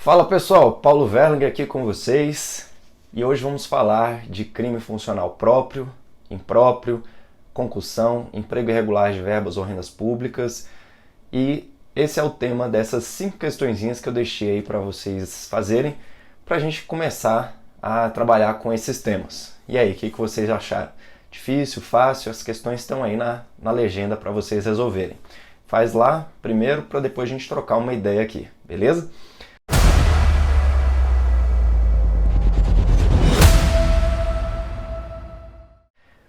Fala pessoal, Paulo Verlanger aqui com vocês e hoje vamos falar de crime funcional próprio, impróprio, concussão, emprego irregular de verbas ou rendas públicas e esse é o tema dessas 5 questõezinhas que eu deixei aí para vocês fazerem para a gente começar a trabalhar com esses temas. E aí, o que vocês acharam? Difícil, fácil? As questões estão aí na legenda para vocês resolverem. Faz lá primeiro para depois a gente trocar uma ideia aqui, beleza?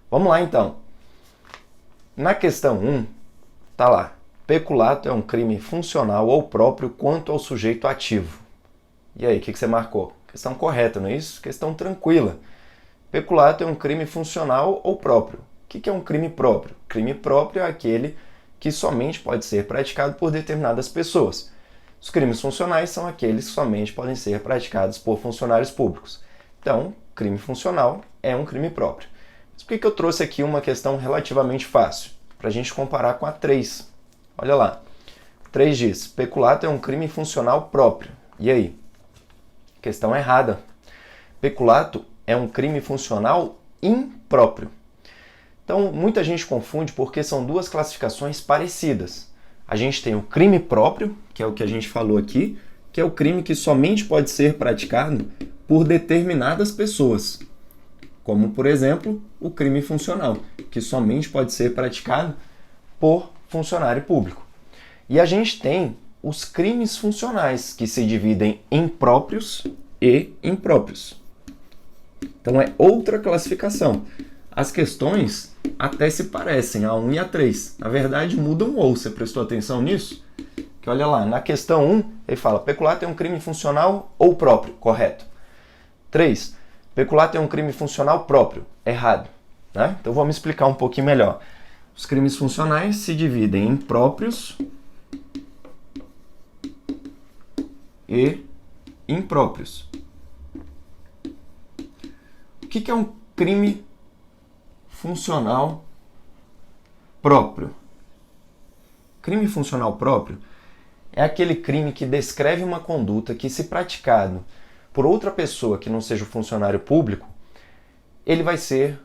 Vamos lá então. Na questão 1, tá lá. Peculato é um crime funcional ou próprio quanto ao sujeito ativo. E aí, o que você marcou? Questão correta, não é isso? Questão tranquila. Peculato é um crime funcional ou próprio. O que é um crime próprio? Crime próprio é aquele que somente pode ser praticado por determinadas pessoas. Os crimes funcionais são aqueles que somente podem ser praticados por funcionários públicos. Então, crime funcional é um crime próprio. Mas por que eu trouxe aqui uma questão relativamente fácil? Para a gente comparar com a 3. Olha lá. 3 diz, peculato é um crime funcional próprio. E aí? Questão errada. Peculato é um crime funcional impróprio. Então, muita gente confunde porque são duas classificações parecidas. A gente tem o crime próprio, que é o que a gente falou aqui, que é o crime que somente pode ser praticado por determinadas pessoas. Como, por exemplo, o crime funcional, que somente pode ser praticado por funcionário público. E a gente tem os crimes funcionais, que se dividem em próprios e impróprios. Então é outra classificação. As questões até se parecem, a 1 e a 3. Na verdade, mudam ou. Você prestou atenção nisso? Que olha lá, na questão 1, ele fala, peculato é um crime funcional ou próprio, correto. 3, peculato é um crime funcional próprio, errado. Né? Então vamos explicar um pouquinho melhor. Os crimes funcionais se dividem em próprios e impróprios. O que é um crime funcional próprio? Crime funcional próprio é aquele crime que descreve uma conduta que, se praticado por outra pessoa que não seja o funcionário público, ele vai ser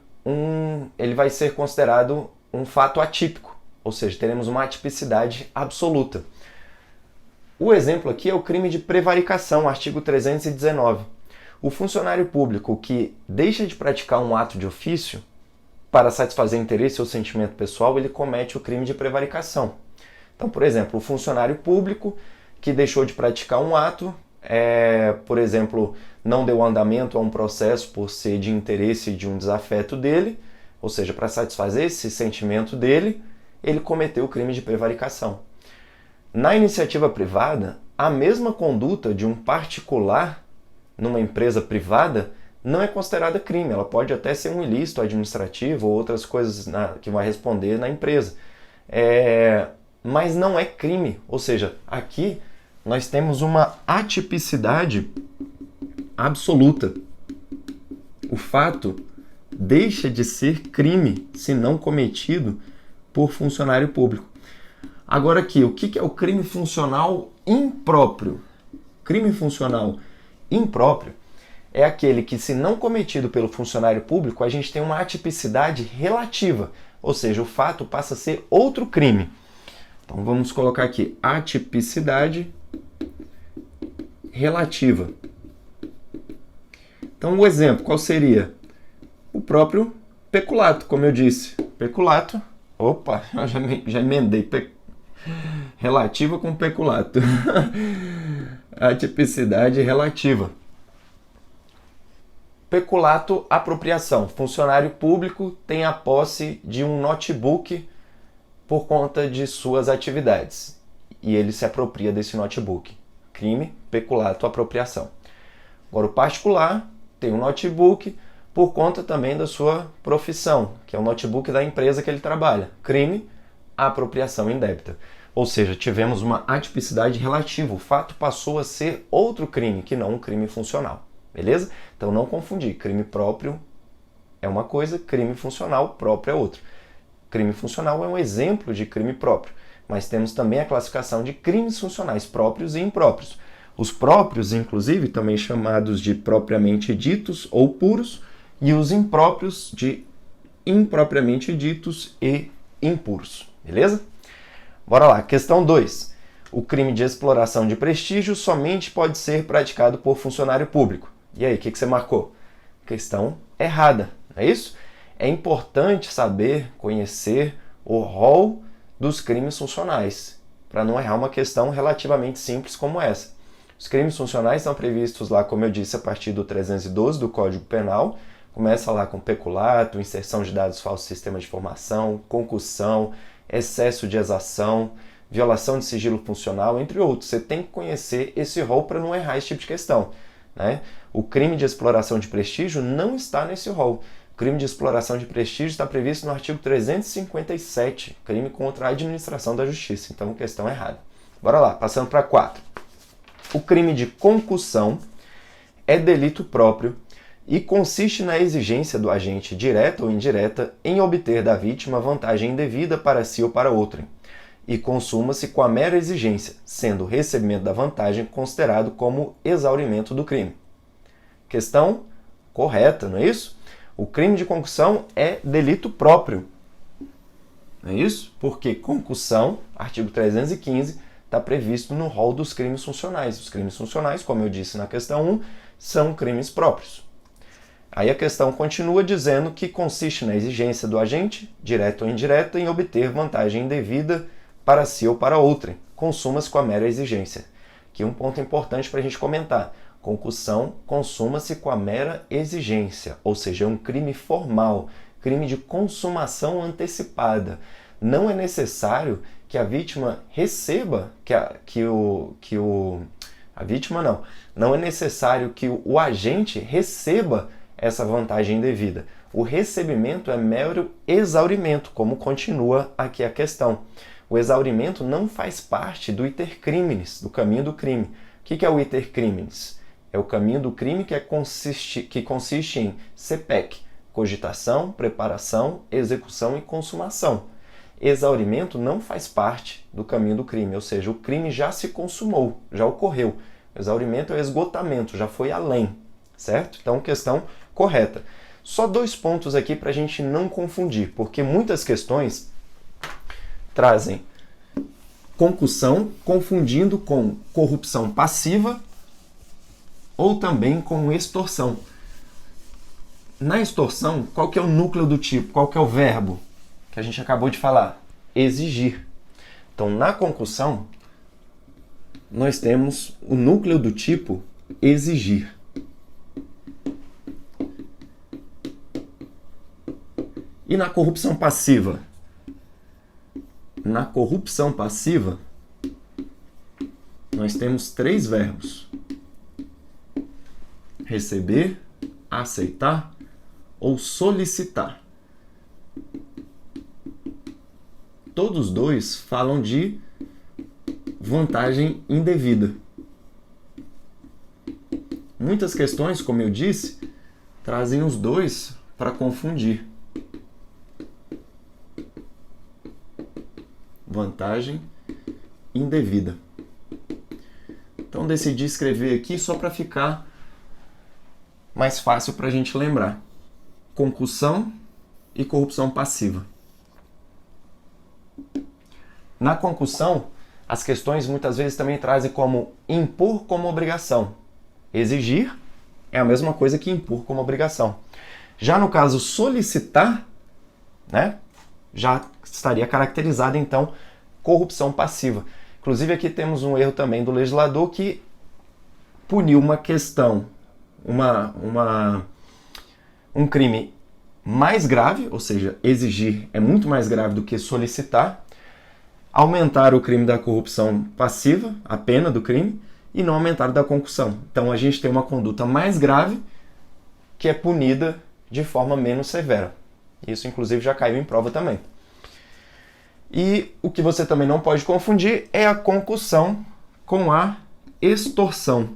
considerado um fato atípico, ou seja, teremos uma atipicidade absoluta. O exemplo aqui é o crime de prevaricação, artigo 319. O funcionário público que deixa de praticar um ato de ofício para satisfazer interesse ou sentimento pessoal, ele comete o crime de prevaricação. Então, por exemplo, o funcionário público que deixou de praticar um ato, por exemplo, não deu andamento a um processo por ser de interesse de um desafeto dele, ou seja, para satisfazer esse sentimento dele, ele cometeu o crime de prevaricação. Na iniciativa privada, a mesma conduta de um particular numa empresa privada não é considerada crime. Ela pode até ser um ilícito administrativo ou outras coisas que vai responder na empresa. Mas não é crime. Ou seja, aqui nós temos uma atipicidade absoluta. O fato deixa de ser crime se não cometido por funcionário público. Agora aqui, o que é o crime funcional impróprio? Crime funcional impróprio é aquele que, se não cometido pelo funcionário público, a gente tem uma atipicidade relativa, ou seja, o fato passa a ser outro crime. Então vamos colocar aqui, atipicidade relativa. Então o exemplo, qual seria? O próprio peculato, como eu disse. Peculato, opa, eu já emendei, relativa com peculato. Atipicidade relativa. Peculato, apropriação. Funcionário público tem a posse de um notebook por conta de suas atividades e ele se apropria desse notebook. Crime, peculato, apropriação. Agora, o particular tem um notebook por conta também da sua profissão, que é o notebook da empresa que ele trabalha. Crime, apropriação indébita. Ou seja, tivemos uma atipicidade relativa. O fato passou a ser outro crime, que não um crime funcional. Beleza? Então não confundir. Crime próprio é uma coisa, crime funcional próprio é outro. Crime funcional é um exemplo de crime próprio, mas temos também a classificação de crimes funcionais próprios e impróprios. Os próprios, inclusive, também chamados de propriamente ditos ou puros, e os impróprios de impropriamente ditos e impuros. Beleza? Bora lá. Questão 2. O crime de exploração de prestígio somente pode ser praticado por funcionário público. E aí, o que você marcou? Questão errada, não é isso? É importante saber, conhecer o rol dos crimes funcionais, para não errar uma questão relativamente simples como essa. Os crimes funcionais estão previstos lá, como eu disse, a partir do 312 do Código Penal. Começa lá com peculato, inserção de dados falsos no sistema de informação, concussão, excesso de exação, violação de sigilo funcional, entre outros. Você tem que conhecer esse rol para não errar esse tipo de questão, né? O crime de exploração de prestígio não está nesse rol. O crime de exploração de prestígio está previsto no artigo 357, crime contra a administração da justiça. Então, questão errada. Bora lá, passando para 4. O crime de concussão é delito próprio e consiste na exigência do agente, direta ou indireta, em obter da vítima vantagem indevida para si ou para outrem, e consuma-se com a mera exigência, sendo o recebimento da vantagem considerado como exaurimento do crime. Questão correta, não é isso? O crime de concussão é delito próprio. Não é isso? Porque concussão, artigo 315, está previsto no rol dos crimes funcionais. Os crimes funcionais, como eu disse na questão 1, são crimes próprios. Aí a questão continua dizendo que consiste na exigência do agente, direta ou indireta, em obter vantagem indevida para si ou para outrem. Consuma-se com a mera exigência. Aqui um ponto importante para a gente comentar. Concussão consuma-se com a mera exigência, ou seja, é um crime formal, crime de consumação antecipada. Não é necessário que a vítima receba, não é necessário que o agente receba essa vantagem indevida. O recebimento é mero exaurimento, como continua aqui a questão. O exaurimento não faz parte do iter criminis, do caminho do crime. O que é o iter criminis? É o caminho do crime que consiste em CPEC, cogitação, preparação, execução e consumação. Exaurimento não faz parte do caminho do crime, ou seja, o crime já se consumou, já ocorreu. Exaurimento é o esgotamento, já foi além, certo? Então, questão correta. Só 2 pontos aqui para a gente não confundir, porque muitas questões trazem concussão confundindo com corrupção passiva ou também com extorsão. Na extorsão, qual que é o núcleo do tipo? Qual que é o verbo que a gente acabou de falar? Exigir. Então, na concussão, nós temos o núcleo do tipo exigir. E na corrupção passiva? Na corrupção passiva, nós temos 3 verbos: receber, aceitar ou solicitar. Todos 2 falam de vantagem indevida. Muitas questões, como eu disse, trazem os 2 para confundir. Vantagem indevida. Então decidi escrever aqui só para ficar mais fácil para a gente lembrar. Concussão e corrupção passiva. Na concussão, as questões muitas vezes também trazem como impor como obrigação. Exigir é a mesma coisa que impor como obrigação. Já no caso solicitar, né, já estaria caracterizada então corrupção passiva. Inclusive aqui temos um erro também do legislador que puniu uma questão, um crime mais grave, ou seja, exigir é muito mais grave do que solicitar, aumentar o crime da corrupção passiva, a pena do crime, e não aumentar o da concussão. Então a gente tem uma conduta mais grave que é punida de forma menos severa. Isso inclusive já caiu em prova também. E o que você também não pode confundir é a concussão com a extorsão.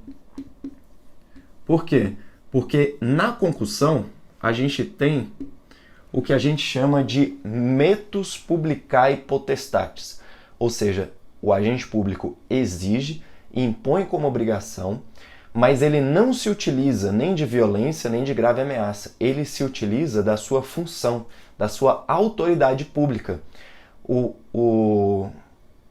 Por quê? Porque na concussão a gente tem o que a gente chama de metus publicae potestatis. Ou seja, o agente público exige, e impõe como obrigação, mas ele não se utiliza nem de violência nem de grave ameaça. Ele se utiliza da sua função, da sua autoridade pública.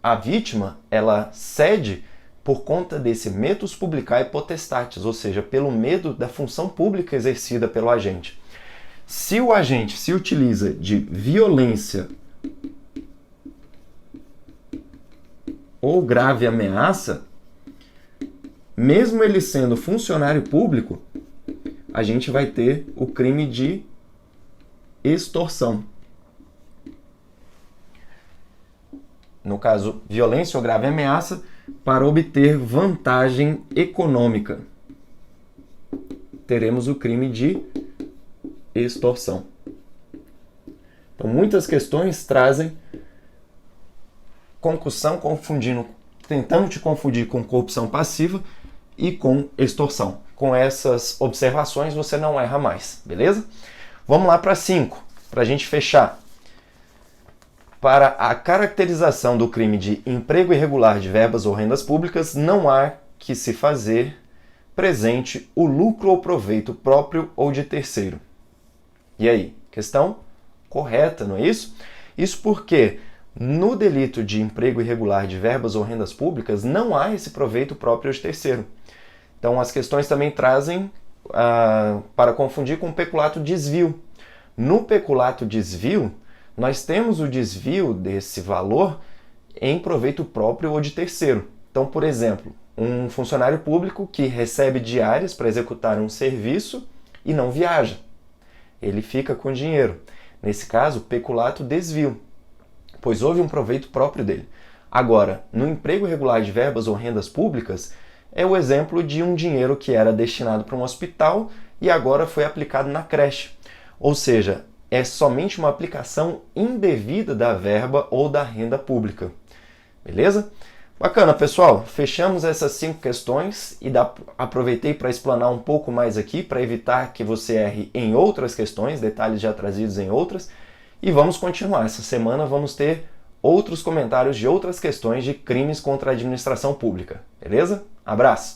A vítima, ela cede por conta desse metus publicae potestatis, ou seja, pelo medo da função pública exercida pelo agente. Se o agente se utiliza de violência ou grave ameaça, mesmo ele sendo funcionário público, a gente vai ter o crime de extorsão. No caso, violência ou grave ameaça para obter vantagem econômica. Teremos o crime de extorsão. Então, muitas questões trazem concussão, tentando te confundir com corrupção passiva e com extorsão. Com essas observações você não erra mais, beleza? Vamos lá para 5, para a gente fechar. Para a caracterização do crime de emprego irregular de verbas ou rendas públicas, não há que se fazer presente o lucro ou proveito próprio ou de terceiro. E aí? Questão correta, não é isso? Isso porque no delito de emprego irregular de verbas ou rendas públicas não há esse proveito próprio ou de terceiro. Então as questões também trazem para confundir com o peculato desvio. No peculato desvio, nós temos o desvio desse valor em proveito próprio ou de terceiro. Então, por exemplo, um funcionário público que recebe diárias para executar um serviço e não viaja. Ele fica com dinheiro. Nesse caso, peculato desvio, pois houve um proveito próprio dele. Agora, no emprego irregular de verbas ou rendas públicas, é o exemplo de um dinheiro que era destinado para um hospital e agora foi aplicado na creche. Ou seja, é somente uma aplicação indevida da verba ou da renda pública. Beleza? Bacana, pessoal. Fechamos essas 5 questões e aproveitei para explanar um pouco mais aqui, para evitar que você erre em outras questões, detalhes já trazidos em outras. E vamos continuar. Essa semana vamos ter outros comentários de outras questões de crimes contra a administração pública. Beleza? Abraço!